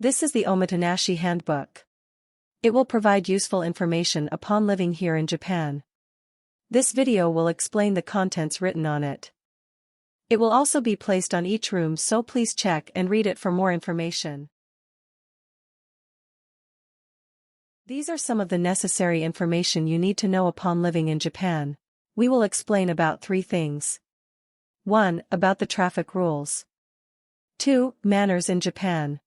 This is the Omotenashi Handbook. It will provide useful information upon living here in Japan. This video will explain the contents written on it. It will also be placed on each room, so please check and read it for more information. These are some of the necessary information you need to know upon living in Japan. We will explain about 3 things. 1. About the traffic rules. 2. Manners in Japan.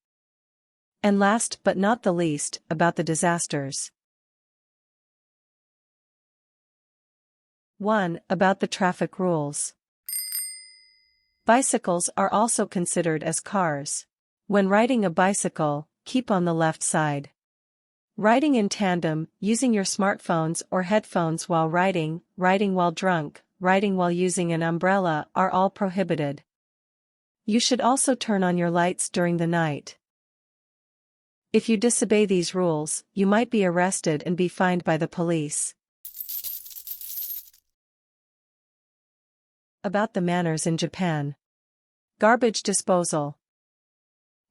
And last but not the least, about the disasters. 1. About the traffic rules. Bicycles are also considered as cars. When riding a bicycle, keep on the left side. Riding in tandem, using your smartphones or headphones while riding while drunk, riding while using an umbrella are all prohibited. You should also turn on your lights during the night. If you disobey these rules, you might be arrested and be fined by the police. About the manners in Japan. Garbage disposal.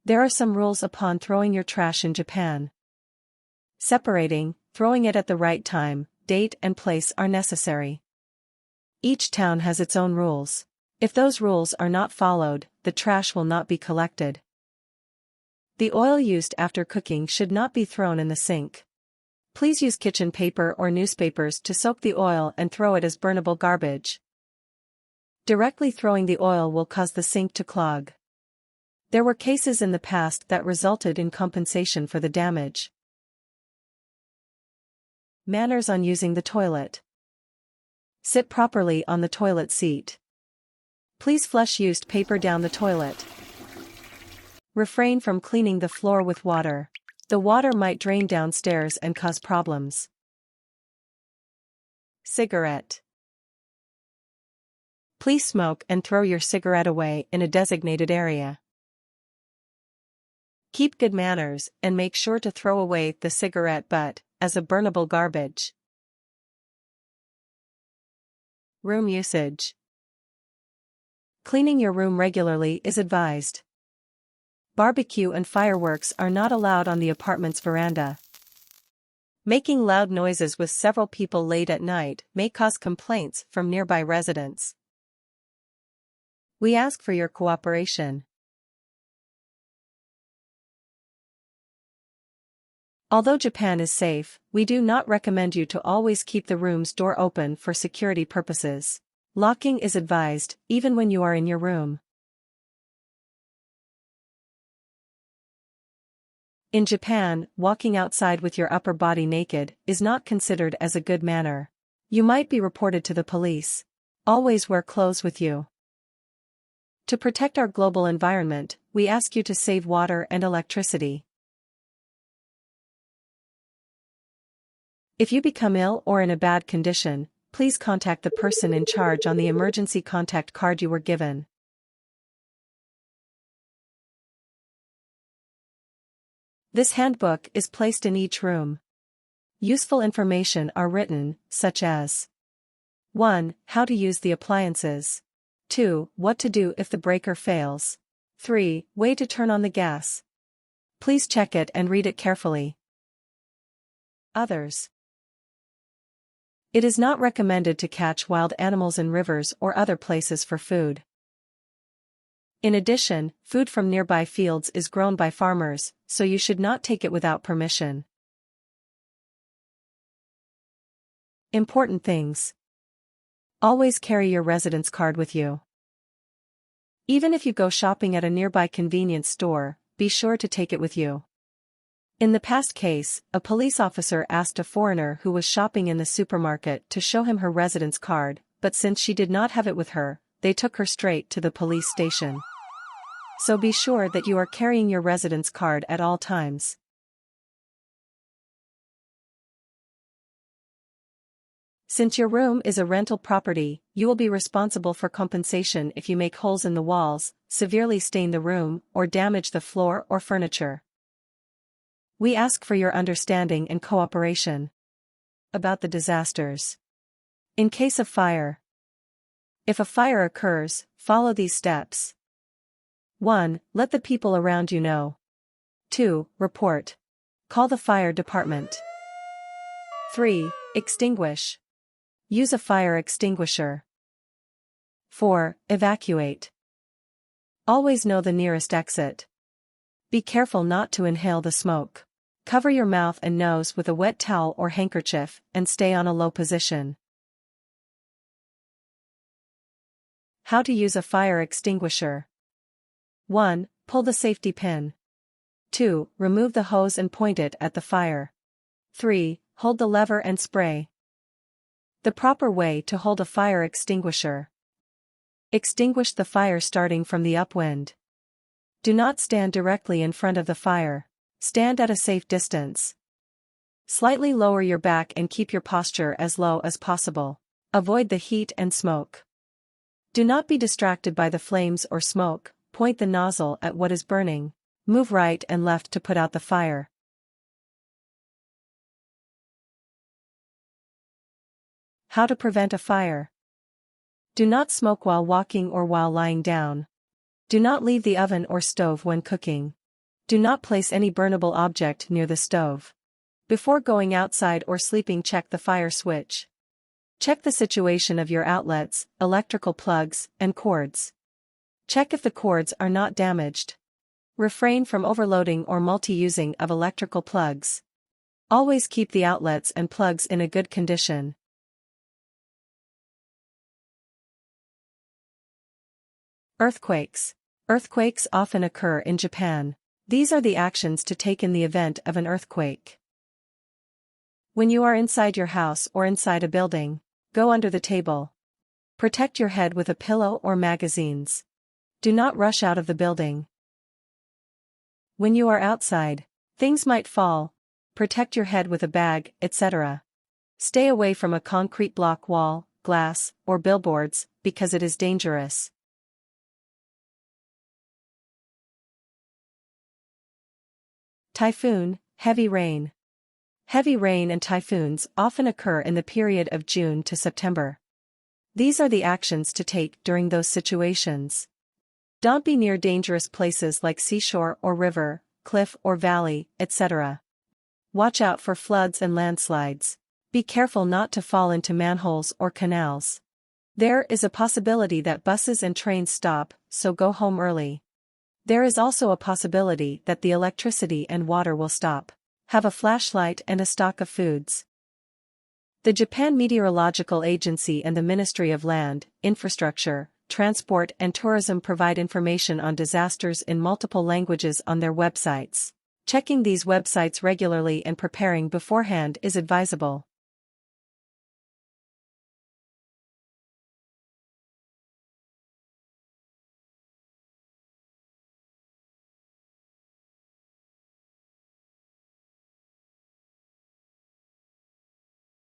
There are some rules upon throwing your trash in Japan. Separating, throwing it at the right time, date and place are necessary. Each town has its own rules. If those rules are not followed, the trash will not be collected. The oil used after cooking should not be thrown in the sink. Please use kitchen paper or newspapers to soak the oil and throw it as burnable garbage. Directly throwing the oil will cause the sink to clog. There were cases in the past that resulted in compensation for the damage. Manners on using the toilet. Sit properly on the toilet seat. Please flush used paper down the toilet. Refrain from cleaning the floor with water. The water might drain downstairs and cause problems. Cigarette. Please smoke and throw your cigarette away in a designated area. Keep good manners and make sure to throw away the cigarette butt as a burnable garbage. Room usage. Cleaning your room regularly is advised. Barbecue and fireworks are not allowed on the apartment's veranda. Making loud noises with several people late at night may cause complaints from nearby residents. We ask for your cooperation. Although Japan is safe, we do not recommend you to always keep the room's door open for security purposes. Locking is advised, even when you are in your room. In Japan, walking outside with your upper body naked is not considered as a good manner. You might be reported to the police. Always wear clothes with you. To protect our global environment, we ask you to save water and electricity. If you become ill or in a bad condition, please contact the person in charge on the emergency contact card you were given. This handbook is placed in each room. Useful information are written, such as 1. How to use the appliances. 2. What to do if the breaker fails. 3. Way to turn on the gas. Please check it and read it carefully. Others. It is not recommended to catch wild animals in rivers or other places for food. In addition, food from nearby fields is grown by farmers, so you should not take it without permission. Important things. Always carry your residence card with you. Even if you go shopping at a nearby convenience store, be sure to take it with you. In the past case, a police officer asked a foreigner who was shopping in the supermarket to show him her residence card, but since she did not have it with her, they took her straight to the police station. So be sure that you are carrying your residence card at all times. Since your room is a rental property, you will be responsible for compensation if you make holes in the walls, severely stain the room, or damage the floor or furniture. We ask for your understanding and cooperation. About the disasters. In case of fire. If a fire occurs, follow these steps. 1. Let the people around you know. 2. Report. Call the fire department. 3. Extinguish. Use a fire extinguisher. 4. Evacuate. Always know the nearest exit. Be careful not to inhale the smoke. Cover your mouth and nose with a wet towel or handkerchief and stay on a low position. How to use a fire extinguisher. 1. Pull the safety pin. 2. Remove the hose and point it at the fire. 3. Hold the lever and spray. The proper way to hold a fire extinguisher. Extinguish the fire starting from the upwind. Do not stand directly in front of the fire. Stand at a safe distance. Slightly lower your back and keep your posture as low as possible. Avoid the heat and smoke. Do not be distracted by the flames or smoke. Point the nozzle at what is burning. Move right and left to put out the fire. How to prevent a fire. Do not smoke while walking or while lying down. Do not leave the oven or stove when cooking. Do not place any burnable object near the stove. Before going outside or sleeping, check the fire switch. Check the situation of your outlets, electrical plugs, and cords. Check if the cords are not damaged. Refrain from overloading or multi-using of electrical plugs. Always keep the outlets and plugs in a good condition. Earthquakes. Earthquakes often occur in Japan. These are the actions to take in the event of an earthquake. When you are inside your house or inside a building, go under the table. Protect your head with a pillow or magazines. Do not rush out of the building. When you are outside, things might fall. Protect your head with a bag, etc. Stay away from a concrete block wall, glass, or billboards, because it is dangerous. Typhoon, heavy rain. Heavy rain and typhoons often occur in the period of June to September. These are the actions to take during those situations. Don't be near dangerous places like seashore or river, cliff or valley, etc. Watch out for floods and landslides. Be careful not to fall into manholes or canals. There is a possibility that buses and trains stop, so go home early. There is also a possibility that the electricity and water will stop. Have a flashlight and a stock of foods. The Japan Meteorological Agency and the Ministry of Land, Infrastructure, Transport and Tourism provide information on disasters in multiple languages on their websites. Checking these websites regularly and preparing beforehand is advisable.